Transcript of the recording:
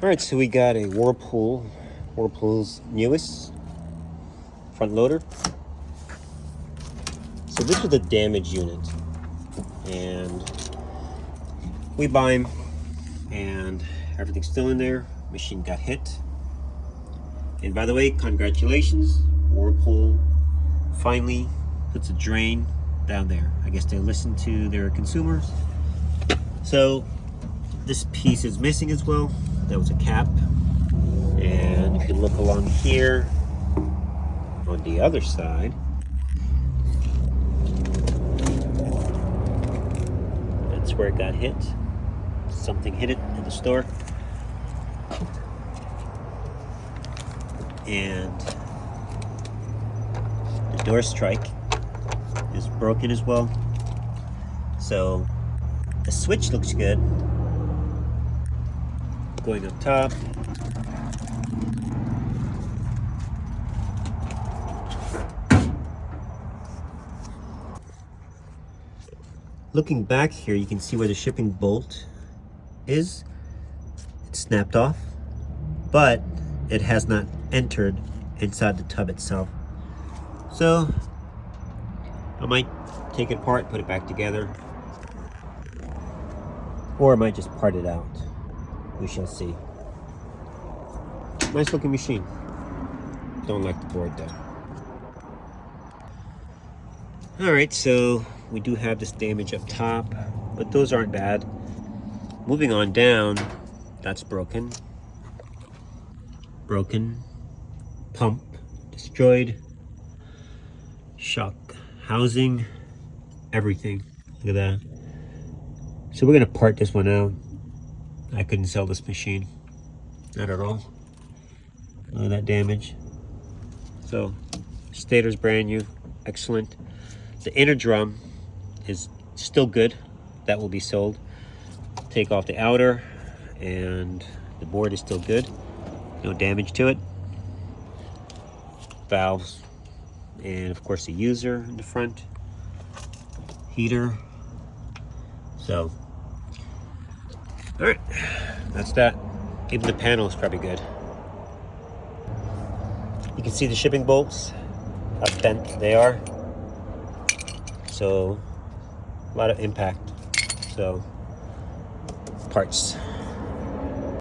All right, so we got a Whirlpool's newest front loader. So this was a damaged unit, and we buy them, and everything's still in there. Machine got hit. And by the way, congratulations, Whirlpool finally puts a drain down there. I guess they listen to their consumers. So this piece is missing as well. That was a cap. And if you look along here on the other side, that's where it got hit. Something hit it in the store. And the door strike is broken as well. So the switch looks good. Going up top. Looking back here, you can see where the shipping bolt is. It's snapped off, but it has not entered inside the tub itself. So I might take it apart, put it back together, or I might just part it out. We shall see. Nice looking machine. Don't like the board though. All right, so we do have this damage up top, but those aren't bad. Moving on down, that's broken. Broken. Pump destroyed. Shock housing. Everything. Look at that. So we're gonna part this one out. I couldn't sell this machine. Not at all. Look at that damage. So, stator's brand new. Excellent. The inner drum is still good. That will be sold. Take off the outer, and the board is still good. No damage to it. Valves, and of course the user in the front. Heater. So, all right, that's that. Even the panel is probably good. You can see the shipping bolts, how bent they are. So, a lot of impact. So, parts.